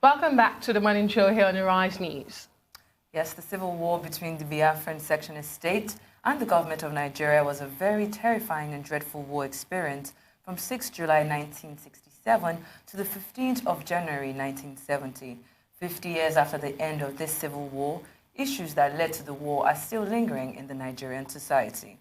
Welcome back to the Morning Show here on Arise News. Yes, the civil war between the Biafra Secessionist State and the government of Nigeria was a very terrifying and dreadful war experience from 6 July 1967 to the 15th of January 1970. 50 years after the end of this civil war, issues that led to the war are still lingering in the Nigerian society.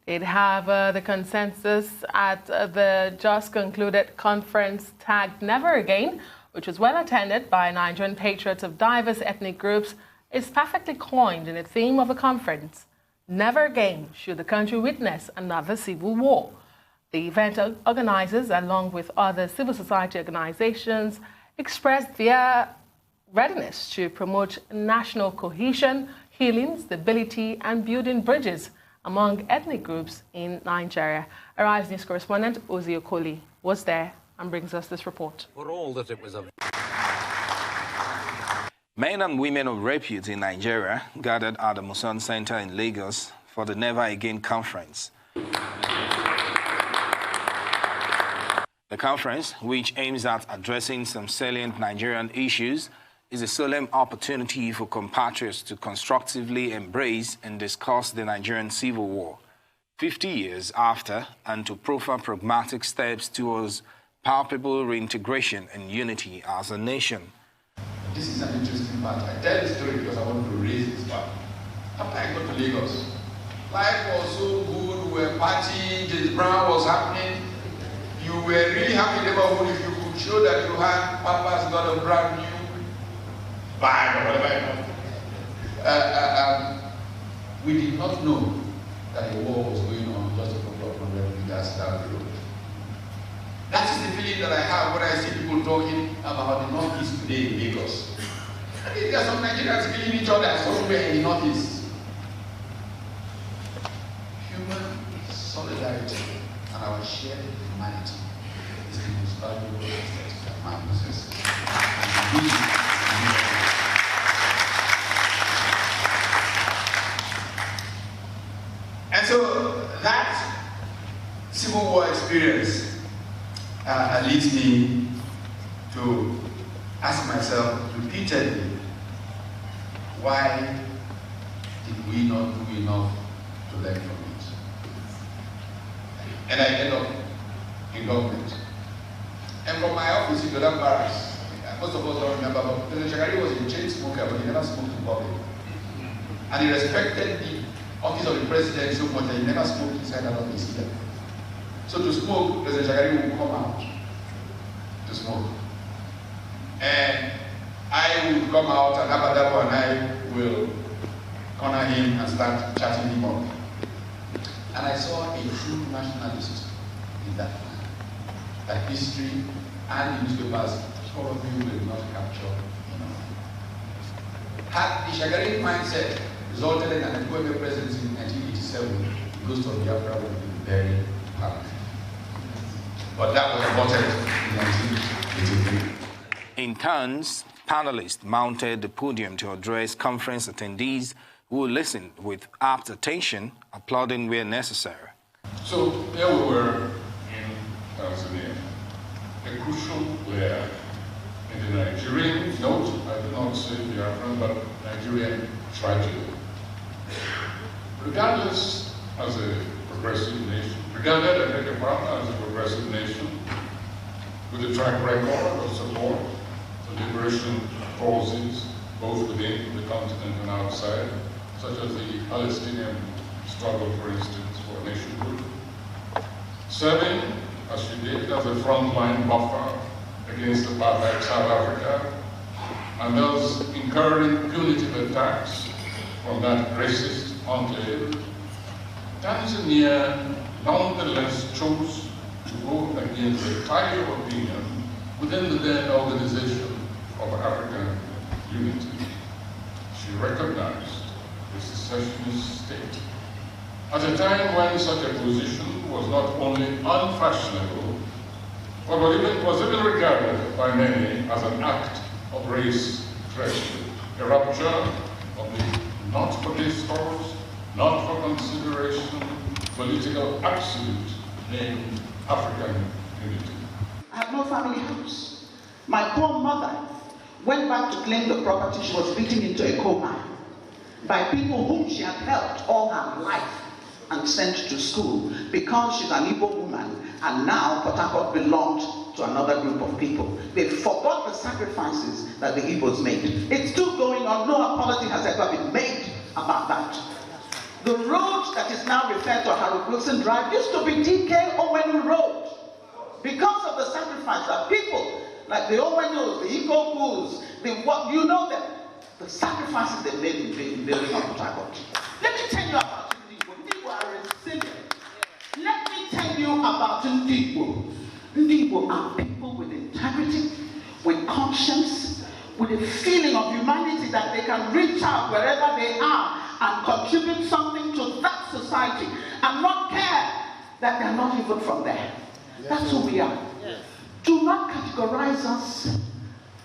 They'd have the consensus at the just concluded conference tagged Never Again, which was well attended by Nigerian patriots of diverse ethnic groups, is perfectly coined in the theme of the conference. Never again should the country witness another civil war. The event organizers, along with other civil society organizations, expressed their readiness to promote national cohesion, healing, stability, and building bridges among ethnic groups in Nigeria. Arise News correspondent Ozi Okoli was there and brings us this report. For all that it was a... Men and women of repute in Nigeria gathered at the Muson Center in Lagos for the Never Again conference. The conference, which aims at addressing some salient Nigerian issues, is a solemn opportunity for compatriots to constructively embrace and discuss the Nigerian civil war 50 years after, and to proffer pragmatic steps towards palpable reintegration and unity as a nation. This is an interesting part. I tell the story because I want to raise this part. After I got to Lagos, life was so good, we were partying, James Brown was happening. You were really happy in the neighborhood if you could show that you had Papa's got a brand new bag or whatever. We did not know that a war was going on just a couple of hundred meters down the road. That is the feeling that I have when I see people talking about the Northeast today in Lagos. I think there are some Nigerians killing each other somewhere in the Northeast. Human solidarity and our shared humanity is the most valuable asset that man possesses. And so that Civil War experience leads me to ask myself repeatedly, why did we not do enough to learn from it? And I end up in government. And from my office in Jordan Barracks, most of us don't remember, but President Shagari was a chain smoker, but he never smoked in public. And he respected the office of the president so much that he never smoked inside that office either. So to smoke, President Shagari would come out to smoke. And I would come out, and Abadapo and I will corner him and start chatting him up. And I saw a true nationalist in that man. That history and the newspapers probably will not capture enough. Had the Shagari mindset resulted in an Agina-Ude presidency in 1987, the ghost of Biafra would have been very happy. But that was aborted in 1983. In turns, panelists mounted the podium to address conference attendees who listened with apt attention, applauding where necessary. So here we were in Tanzania, a crucial player in the Nigerian, note, I do not say Biafran, but Nigerian tragedy. Regardless as a progressive nation, regarded and taken part as a progressive nation, with a track record of support for liberation causes, both within the continent and outside, such as the Palestinian struggle, for instance, for nationhood. Serving, as she did, as a frontline buffer against apartheid South Africa, and thus incurring punitive attacks from that racist enclave, Tanzania nonetheless chose to go against the tide of opinion within the then Organization of African Unity. She recognized the secessionist state at a time when such a position was not only unfashionable, but was even regarded by many as an act of race treachery, a rupture of the not for discourse, not for consideration, political absolute named African unity. I have no family house. My poor mother went back to claim the property she was beaten into a coma by people whom she had helped all her life and sent to school because she's an Igbo woman, and now Port Harcourt belonged to another group of people. They forgot the sacrifices that the Igbos made. It's still going on. No apology has ever been made about that. The road that is now referred to Harold Wilson Drive used to be DK Owenu Road because of the sacrifice that people like the Owenus, the Ikokus, you know them, the sacrifices they made in building up Port Harcourt. Let me tell you about Ndibo. Ndibo are resilient. Let me tell you about Ndibo. Ndibo are people with integrity, with conscience, with a feeling of humanity that they can reach out wherever they are and contribute something to that society and not care that they're not even from there. That's who we are. Do not categorize us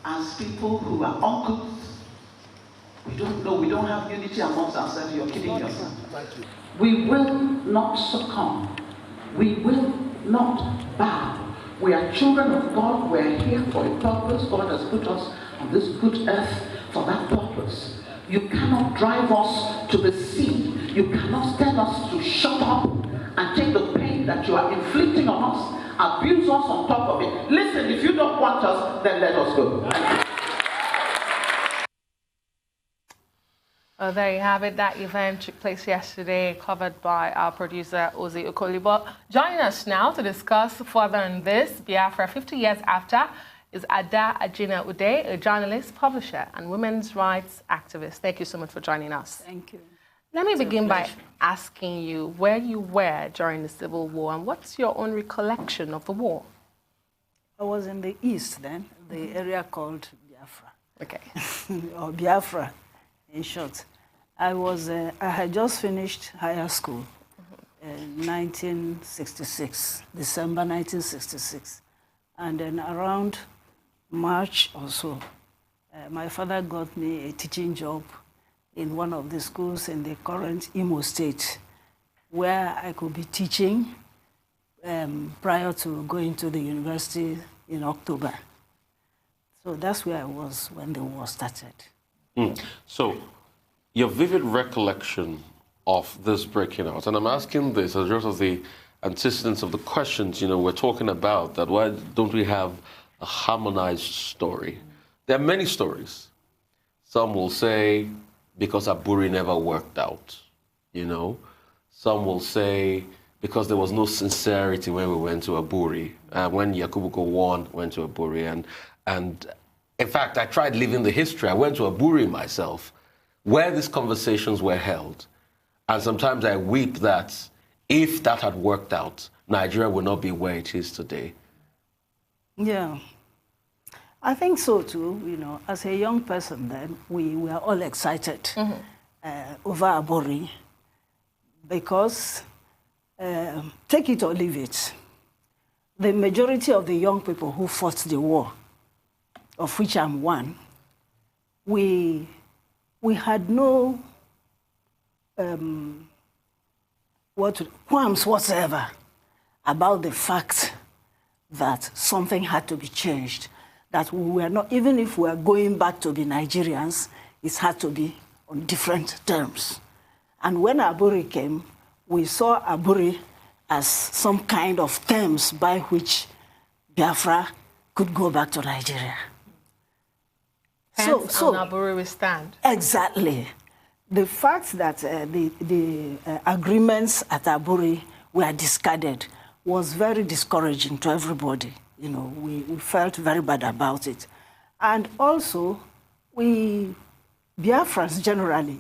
as people who are uncles. We don't know, we don't have unity amongst ourselves. You're kidding yourself. We will not succumb. We will not bow. We are children of God. We are here for a purpose. God has put us on this good earth for that purpose. You cannot drive us to the sea. You cannot tell us to shut up and take the pain that you are inflicting on us, abuse us on top of it. Listen, if you don't want us, then let us go. There you have it. That event took place yesterday, covered by our producer, Ozi Okolibo. Joining us now to discuss further on this, Biafra 50 years after, is Agina-Ude, a journalist, publisher, and women's rights activist. Thank you so much for joining us. Thank you. Let me begin by asking you where you were during the Civil War and what's your own recollection of the war? I was in the east then, the area called Biafra. Okay. Or Biafra, in short. I had just finished higher school in 1966, December 1966. And then around March or so, my father got me a teaching job in one of the schools in the current Imo State, where I could be teaching prior to going to the university in October. So that's where I was when the war started. So, your vivid recollection of this breaking out, and I'm asking this as just as the antecedents of the questions, we're talking about, that why don't we have a harmonized story? There are many stories. Some will say, because Aburi never worked out, Some will say, because there was no sincerity when we went to Aburi, when Yakubuko won, went to Aburi. And in fact, I tried living the history. I went to Aburi myself, where these conversations were held. And sometimes I weep that if that had worked out, Nigeria would not be where it is today. Yeah, I think so too. As a young person then, we were all excited over Aburi because, take it or leave it, the majority of the young people who fought the war, of which I'm one, we had no qualms whatsoever about the fact that something had to be changed, that we were not, even if we were going back to be Nigerians, it had to be on different terms. And when Aburi came, we saw Aburi as some kind of terms by which Biafra could go back to Nigeria. Hence, on Aburi we stand. Exactly. The fact that the agreements at Aburi were discarded was very discouraging to everybody. We felt very bad about it. And also, Biafrans generally,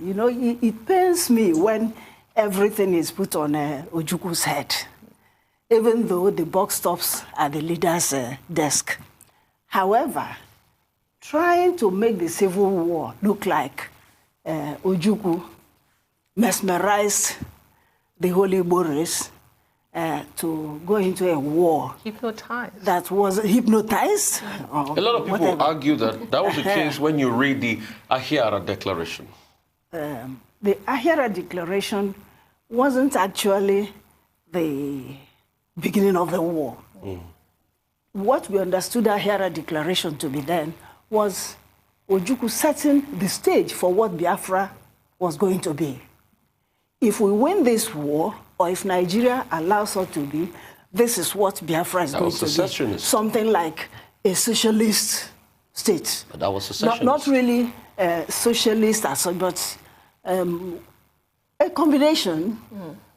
it pains me when everything is put on Ojukwu's head, even though the buck stops at the leader's desk. However, trying to make the Civil War look like Ojukwu mesmerized the Holy Boris to go into a war. Hypnotized. That was hypnotized. A lot of people argue that was the case when you read the Ahira Declaration. The Ahira Declaration wasn't actually the beginning of the war. What we understood Ahira Declaration to be then was Ojukwu setting the stage for what Biafra was going to be. If we win this war, or if Nigeria allows us to be, this is what Biafra is going to be. Something like a socialist state. But that was secessionist. Not really socialist as such, but a combination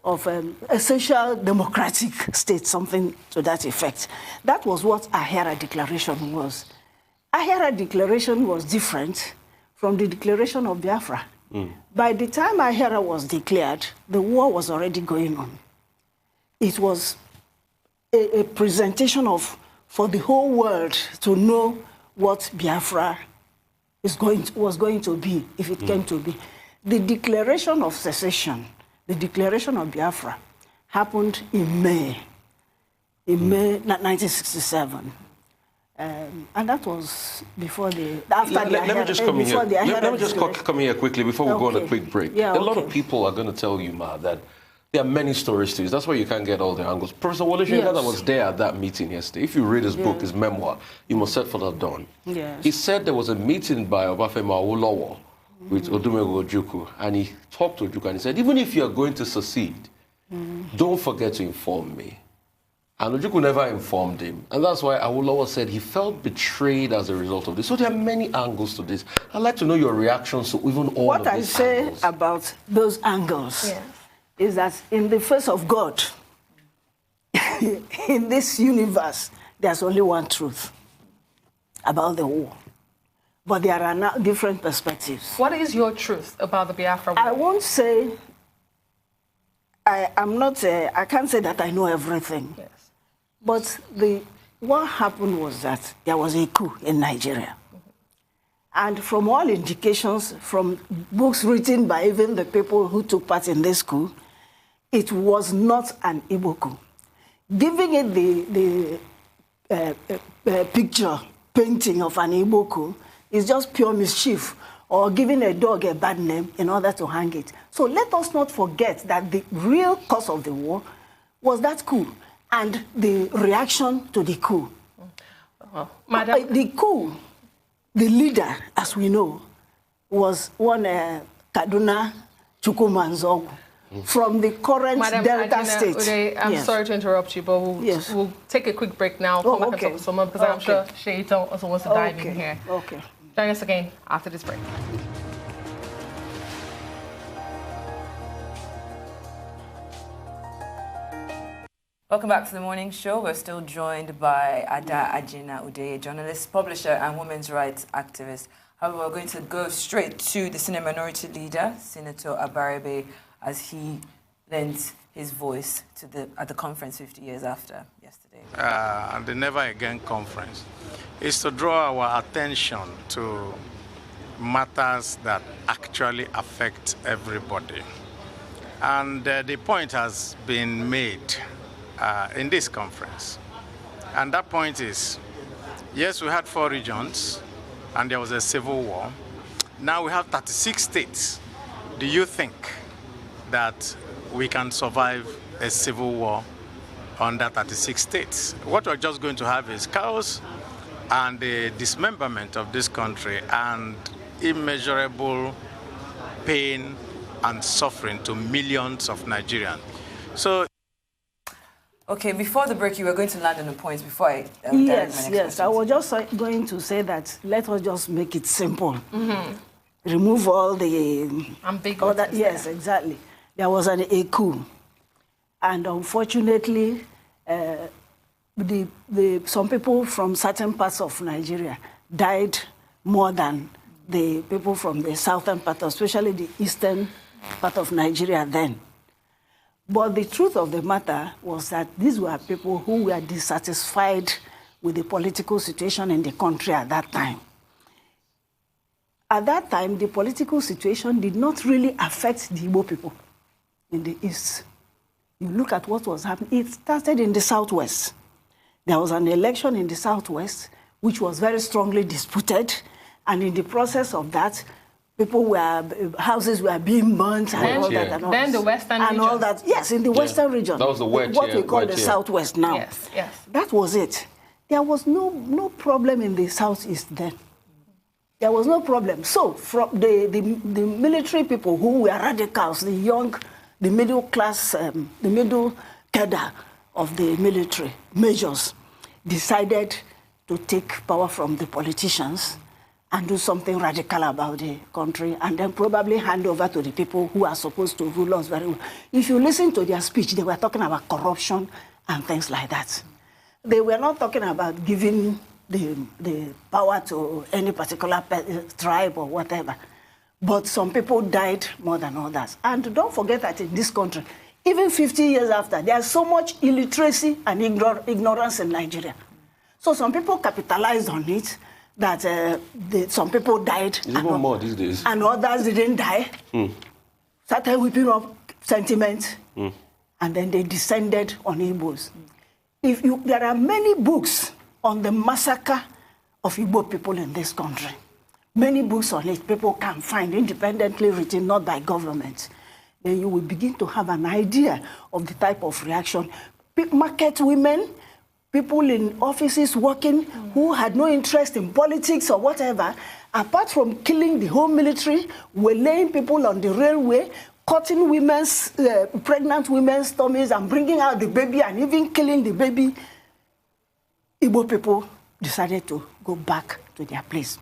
of a social democratic state, something to that effect. That was what Ahera Declaration was. Ahera Declaration was different from the declaration of Biafra. By the time Ahera was declared, the war was already going on. It was a presentation for the whole world to know what Biafra was going to be, if it came to be. The declaration of secession, the declaration of Biafra, happened in May 1967. And that was before the... Let me just come in here. Let me just come here quickly before we go on a quick break. Yeah, a lot of people are going to tell you, Ma, that there are many stories to this. That's why you can't get all the angles. Professor Wole Soyinka was there at that meeting yesterday. If you read his book, his memoir, You Must Set for the Dawn. He said there was a meeting by Obafemi Awolowo with Odumegwu Ojukwu, and he talked to Ojukwu and he said, even if you are going to succeed, don't forget to inform me. And Ojukwu never informed him. And that's why Awolowo said he felt betrayed as a result of this. So there are many angles to this. I'd like to know your reactions to even all of these angles. What I say about those angles is that in the face of God, in this universe, there's only one truth about the war. But there are now different perspectives. What is your truth about the Biafra war? I won't say, I can't say that I know everything. Yes. But what happened was that there was a coup in Nigeria. And from all indications, from books written by even the people who took part in this coup, it was not an Igbo coup. Giving it the picture, painting of an Igbo coup is just pure mischief, or giving a dog a bad name in order to hang it. So let us not forget that the real cause of the war was that coup and the reaction to the coup. Madam, the coup, the leader, as we know, was one Kaduna Chukwumanzogu from the current Delta State. I'm sorry to interrupt you, but we'll take a quick break now. Come back and talk to someone, because I'm sure Sheita also wants to dive in here. Join us again after this break. Welcome back to the morning show. We're still joined by Agina-Ude, a journalist, publisher, and women's rights activist. However, we're going to go straight to the Senate Minority Leader, Senator Abaribe, as he lent his voice at the conference 50 years after yesterday. The Never Again conference is to draw our attention to matters that actually affect everybody. And the point has been made in this conference. And that point is, yes, we had 4 regions and there was a civil war. Now we have 36 states. Do you think that we can survive a civil war under 36 states? What we're just going to have is chaos and the dismemberment of this country and immeasurable pain and suffering to millions of Nigerians. So, okay, before the break, you were going to land on the points before I Yes, I was just going to say that let us just make it simple. Remove all the... ambiguity. Yes, exactly. There was a coup. And unfortunately, some people from certain parts of Nigeria died more than the people from the southern part, especially the eastern part of Nigeria then. But the truth of the matter was that these were people who were dissatisfied with the political situation in the country at that time. At that time, the political situation did not really affect the Igbo people in the east. You look at what was happening. It started in the southwest. There was an election in the southwest which was very strongly disputed, and in the process of that, houses were being burnt and all that. And all then the western region. All that. Yes, in the western region. That was the wedge, what we call the southwest now. Yes, yes. That was it. There was no problem in the southeast then. There was no problem. So from the military people who were radicals, the young, the middle class, the middle cadre of the military majors decided to take power from the politicians and do something radical about the country, and then probably hand over to the people who are supposed to rule us very well. If you listen to their speech, they were talking about corruption and things like that. They were not talking about giving the power to any particular tribe or whatever. But some people died more than others. And don't forget that in this country, even 50 years after, there's so much illiteracy and ignorance in Nigeria. So some people capitalized on it, that some people died. It's even more these days. And others didn't die. Started whipping up sentiment. And then they descended on Igbos. There are many books on the massacre of Igbo people in this country. Many books on it people can find independently written, not by government. Then you will begin to have an idea of the type of reaction. Market women, people in offices working who had no interest in politics or whatever, apart from killing the whole military, were laying people on the railway, cutting pregnant women's tummies and bringing out the baby and even killing the baby. Igbo people decided to go back to their place.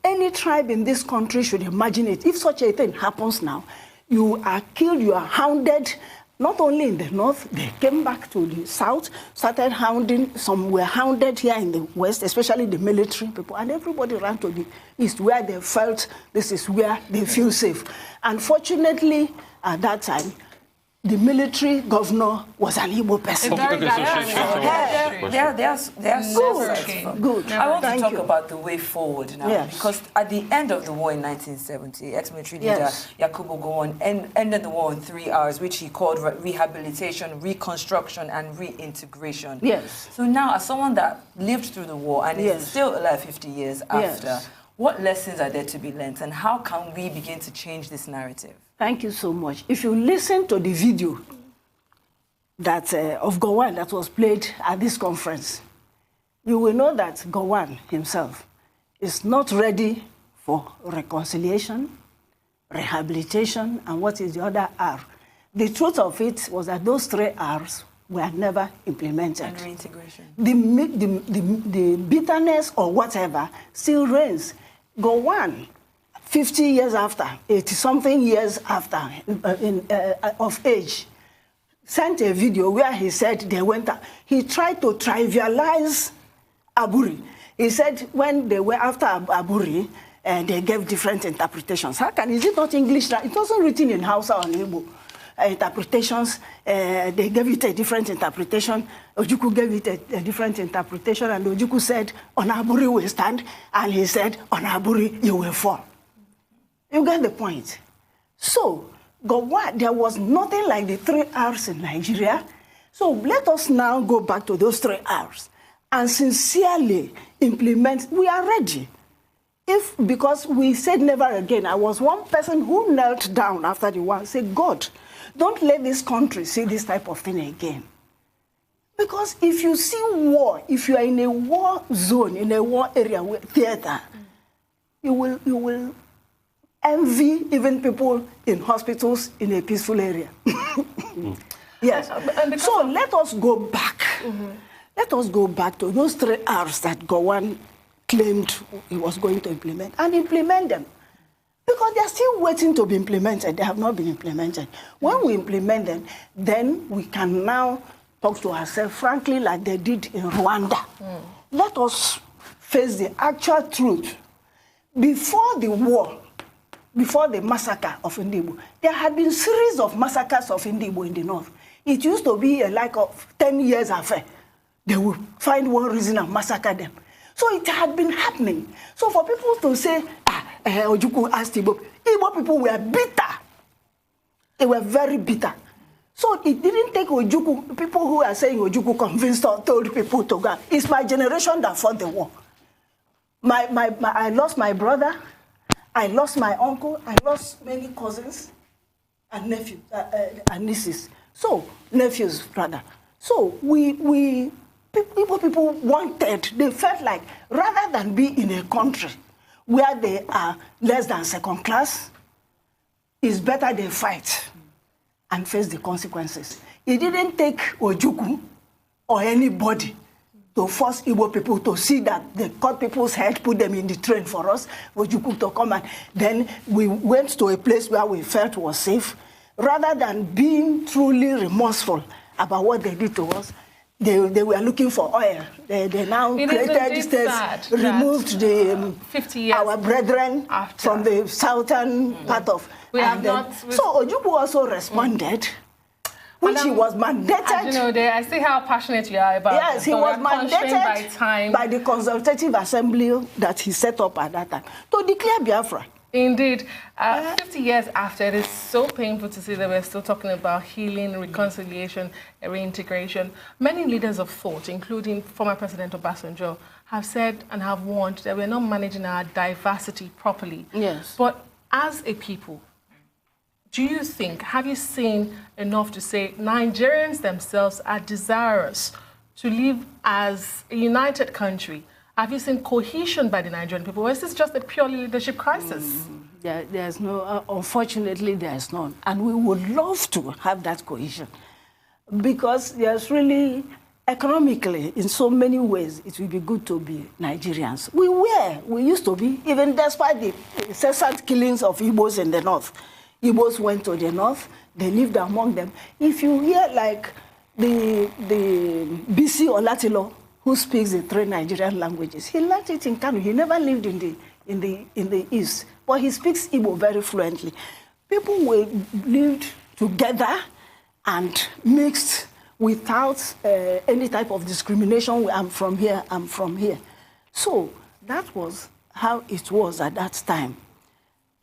Any tribe in this country should imagine it. If such a thing happens now, you are killed, you are hounded, not only in the north, they came back to the south, started hounding, some were hounded here in the west, especially the military people, and everybody ran to the east where they felt this is where they feel safe. Unfortunately, at that time, the military governor was an Igbo person. They are so good. I want to talk about the way forward now, because at the end of the war in 1970, ex-military leader Yakubu Gowon ended the war in 3 hours, which he called rehabilitation, reconstruction, and reintegration. Yes. So now, as someone that lived through the war and is still alive 50 years after, what lessons are there to be learned, and how can we begin to change this narrative? Thank you so much. If you listen to the video that of Gowon that was played at this conference, you will know that Gowon himself is not ready for reconciliation, rehabilitation, and what is the other R. The truth of it was that those 3 R's were never implemented. And reintegration. The bitterness or whatever still reigns. Gowon, 50 years after, 80-something years after, of age, sent a video where he said they went out. He tried to trivialize Aburi. He said when they were after Aburi, they gave different interpretations. Is it not English? It wasn't written in Hausa or Igbo. Interpretations, they gave it a different interpretation. Ojukwu gave it a different interpretation, and Ojukwu said, on Aburi we stand, and he said, on Aburi you will fall. You get the point. So, there was nothing like the 3 R's in Nigeria. So let us now go back to those 3 R's and sincerely implement. We are ready. Because we said never again. I was one person who knelt down after the war and said, God, don't let this country see this type of thing again. Because if you see war, if you are in a war zone, in a war area, theater, you will envy even people in hospitals in a peaceful area. Yes. So let us go back. Let us go back to those 3 R's that Gowon claimed he was going to implement, and implement them. Because they are still waiting to be implemented. They have not been implemented. When we implement them, then we can now talk to ourselves frankly like they did in Rwanda. Let us face the actual truth. Before the war, before the massacre of Indibo, there had been series of massacres of Indibo in the north. It used to be a like of 10 years affair. They would find one reason and massacre them. So it had been happening. So for people to say, Ojukwu asked Igbo people were bitter. They were very bitter. So it didn't take Ojukwu, people who are saying Ojukwu convinced or told people to go. It's my generation that fought the war. I lost my brother, I lost my uncle, I lost many cousins and nephews and nieces. So, nephews, rather. So people wanted, they felt like rather than be in a country where they are less than second class, it's better they fight and face the consequences. It didn't take Ojukwu or anybody to force Igbo people to see that they cut people's head, put them in the train for us, Ojukwu to come, and then we went to a place where we felt was safe. Rather than being truly remorseful about what they did to us, they were looking for oil. They now created states, removed the 50 years our brethren after. From the southern part of. So Ojukwu also responded, which he was mandated. Agina-Ude, I see how passionate you are about yes, it. he was mandated by the consultative assembly that he set up at that time to declare Biafra. Indeed. 50 years after, it is so painful to see that we're still talking about healing, reconciliation, reintegration. Many leaders of thought, including former President Obasanjo, have said and have warned that we're not managing our diversity properly. Yes. But as a people, do you think, have you seen enough to say Nigerians themselves are desirous to live as a united country? Have you seen cohesion by the Nigerian people, or is this just a purely leadership crisis? There's no, unfortunately, there's none. And we would love to have that cohesion because there's really, economically, in so many ways, it will be good to be Nigerians. We used to be, even despite the incessant killings of Igbos in the north. Igbos went to the north, they lived among them. If you hear like the BC Olatilo, who speaks the 3 Nigerian languages, he learned it in Kano. He never lived in the east, but he speaks Igbo very fluently. People lived together and mixed without any type of discrimination. I'm from here, I'm from here. So that was how it was at that time.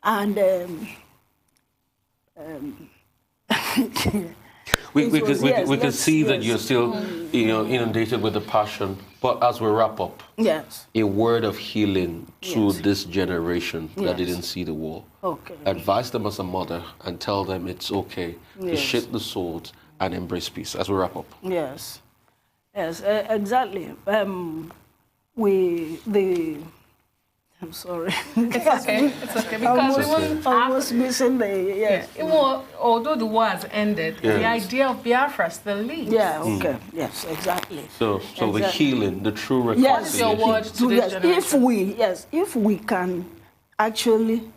And we can see that you're still inundated with the passion. But as we wrap up, yes, a word of healing to this generation that didn't see the war. Okay. Advise them as a mother and tell them it's okay to shake the sword and embrace peace as we wrap up. Yes, yes, exactly. I'm sorry. It's okay. It's okay. Because almost missing the although the war has ended, the idea of Biafra still lives. Yeah. Okay. Yes. Exactly. So exactly. The healing, the true reconciliation. What's your word to this generation? If we can actually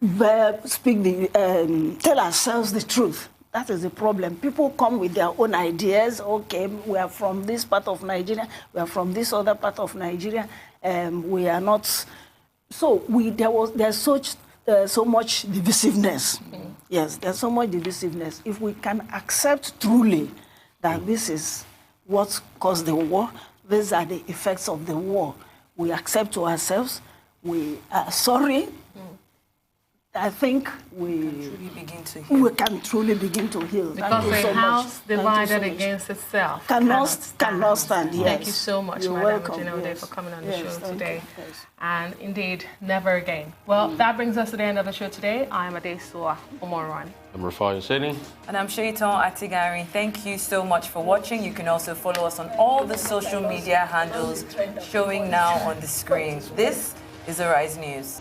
tell ourselves the truth. That is the problem. People come with their own ideas. Okay, we are from this part of Nigeria. We are from this other part of Nigeria. We are not. So there's so much divisiveness. Yes, there's so much divisiveness. If we can accept truly that this is what caused the war, these are the effects of the war, we accept to ourselves, we are sorry. I think we can truly begin to heal. Because a house divided against itself cannot stand. Yes. Thank you so much, Madam Agina-Ude, for coming on the show today. And indeed, never again. Well, that brings us to the end of the show today. I am Adesua Omorwan. I'm Rafai Husseini. And I'm Shaitan Atigari. Thank you so much for watching. You can also follow us on all the social media handles showing now on the screen. This is Arise News.